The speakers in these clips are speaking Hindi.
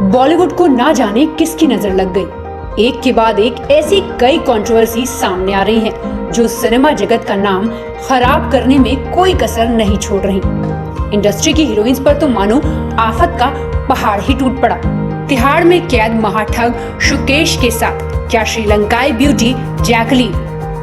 बॉलीवुड को ना जाने किसकी नजर लग गई। एक के बाद एक ऐसी कई कंट्रोवर्सी सामने आ रही हैं, जो सिनेमा जगत का नाम खराब करने में कोई कसर नहीं छोड़ रही। इंडस्ट्री की हीरोइंस पर तो मानो आफत का पहाड़ ही टूट पड़ा। तिहाड़ में कैद महाठग शुकेश के साथ क्या श्रीलंकाई ब्यूटी जैकलीन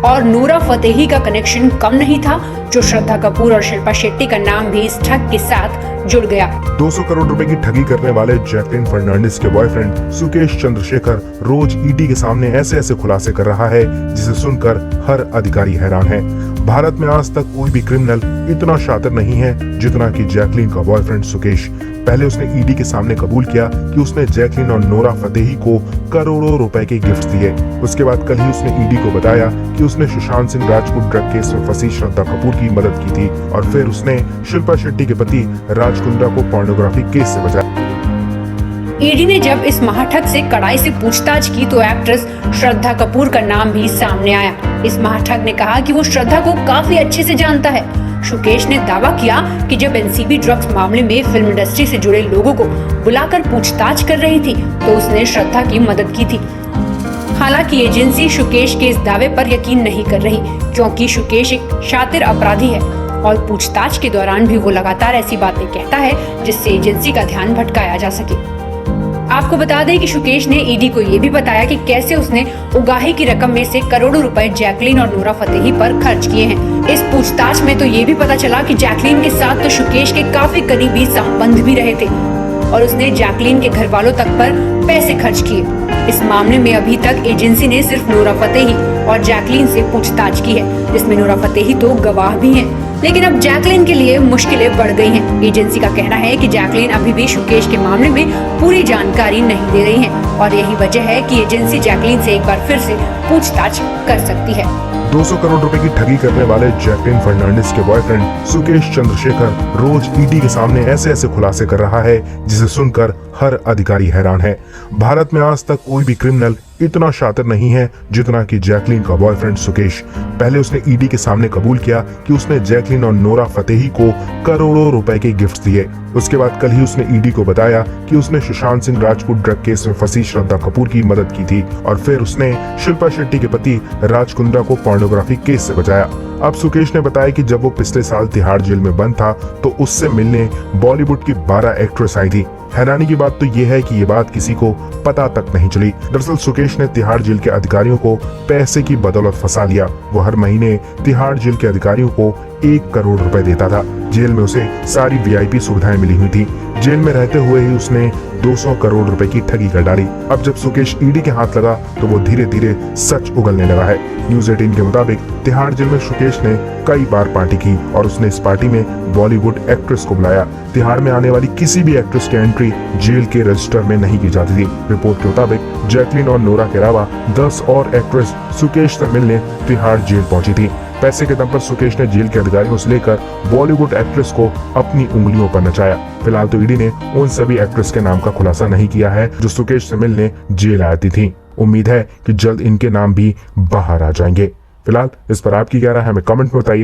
और नूरा फतेही का कनेक्शन कम नहीं था, जो श्रद्धा कपूर और शिल्पा शेट्टी का नाम भी इस ठग के साथ जुड़ गया। 200 करोड़ रुपए की ठगी करने वाले जैकलीन फर्नांडिस के बॉयफ्रेंड सुकेश चंद्रशेखर रोज ईडी के सामने ऐसे खुलासे कर रहा है, जिसे सुनकर हर अधिकारी हैरान है। भारत में आज तक कोई भी क्रिमिनल इतना शातिर नहीं है जितना कि जैकलीन का बॉयफ्रेंड सुकेश। पहले उसने ईडी के सामने कबूल किया कि उसने जैकलीन और नोरा फतेही को करोड़ों रुपए के गिफ्ट दिए। उसके बाद कल ही उसने ईडी को बताया कि उसने सुशांत सिंह राजपूत ड्रग केस में फंसी श्रद्धा कपूर की मदद की थी, और फिर उसने शिल्पा शेट्टी के पति राज कुंद्रा को पोर्नोग्राफी केस से बचाया। ईडी ने जब इस महाठग से कड़ाई से पूछताछ की तो एक्ट्रेस श्रद्धा कपूर का नाम भी सामने आया। इस महाठग ने कहा कि वो श्रद्धा को काफी अच्छे से जानता है। शुकेश ने दावा किया कि जब एनसीबी ड्रग्स मामले में फिल्म इंडस्ट्री से जुड़े लोगों को बुलाकर पूछताछ कर रही थी, तो उसने श्रद्धा की मदद की थी। हालांकि एजेंसी शुकेश के इस दावे पर यकीन नहीं कर रही, क्योंकि शुकेश एक शातिर अपराधी है और पूछताछ के दौरान भी वो लगातार ऐसी बातें कहता है जिससे एजेंसी का ध्यान भटकाया जा सके। आपको बता दें कि शुकेश ने ईडी को ये भी बताया कि कैसे उसने उगाही की रकम में से करोड़ों रुपए जैकलीन और नूरा फतेही पर खर्च किए हैं। इस पूछताछ में तो ये भी पता चला कि जैकलीन के साथ तो शुकेश के काफी करीबी संबंध भी रहे थे और उसने जैकलीन के घर वालों तक पर पैसे खर्च किए। इस मामले में अभी तक एजेंसी ने सिर्फ नूरा फतेही और जैकलीन से पूछताछ की है, जिसमें नूरा फतेही तो गवाह भी हैं। लेकिन अब जैकलीन के लिए मुश्किलें बढ़ गई हैं। एजेंसी का कहना है कि जैकलीन अभी भी शुकेश के मामले में पूरी जानकारी नहीं दे रही है, और यही वजह है कि एजेंसी जैकलीन से एक बार फिर से पूछताछ कर सकती है। 200 करोड़ रुपए की ठगी करने वाले जैकलीन फर्नांडिस के बॉयफ्रेंड सुकेश चंद्रशेखर रोज ईडी के सामने ऐसे खुलासे कर रहा है, जिसे सुनकर हर अधिकारी हैरान है। भारत में आज तक कोई भी क्रिमिनल इतना शातिर नहीं है जितना कि जैकलीन का बॉयफ्रेंड सुकेश। पहले उसने ईडी के सामने कबूल किया कि उसने जैकलीन और नोरा फतेही को करोड़ों रुपए के गिफ्ट दिए। उसके बाद कल ही उसने ईडी को बताया कि उसने सुशांत सिंह राजपूत ड्रग केस में फंसी श्रद्धा कपूर की मदद की थी, और फिर उसने शिल्पा शेट्टी के पति राज कुंद्रा को पोर्नोग्राफी केस से बचाया। अब सुकेश ने बताया कि जब वो पिछले साल तिहाड़ जेल में बंद था तो उससे मिलने बॉलीवुड की 12 एक्ट्रेस आई थी। हैरानी की बात तो ये है कि ये बात किसी को पता तक नहीं चली। दरअसल सुकेश ने तिहाड़ जेल के अधिकारियों को पैसे की बदौलत फंसा लिया। वो हर महीने तिहाड़ जेल के अधिकारियों को 1 करोड़ रुपए देता था। जेल में उसे सारी वीआईपी सुविधाएं मिली हुई थी। जेल में रहते हुए ही उसने 200 करोड़ रुपए की ठगी कर डाली। अब जब सुकेश ईडी के हाथ लगा तो वो धीरे धीरे सच उगलने लगा है। न्यूज़ 18 के मुताबिक तिहाड़ जेल में सुकेश ने कई बार पार्टी की और उसने इस पार्टी में बॉलीवुड एक्ट्रेस को बुलाया। तिहाड़ में आने वाली किसी भी एक्ट्रेस की एंट्री जेल के रजिस्टर में नहीं की जाती थी। रिपोर्ट के मुताबिक जैकलीन और नोरा के अलावा 10 और एक्ट्रेस सुकेश से मिलने तिहाड़ जेल पहुंची थी। पैसे के दम पर सुकेश ने जेल के अधिकारियों से लेकर बॉलीवुड एक्ट्रेस को अपनी उंगलियों पर नचाया। फिलहाल तो ईडी ने उन सभी एक्ट्रेस के नाम का खुलासा नहीं किया है जो सुकेश से मिलने जेल आती थी। उम्मीद है कि जल्द इनके नाम भी बाहर आ जाएंगे। फिलहाल इस पर आपकी क्या राय है, हमें कमेंट में बताइए।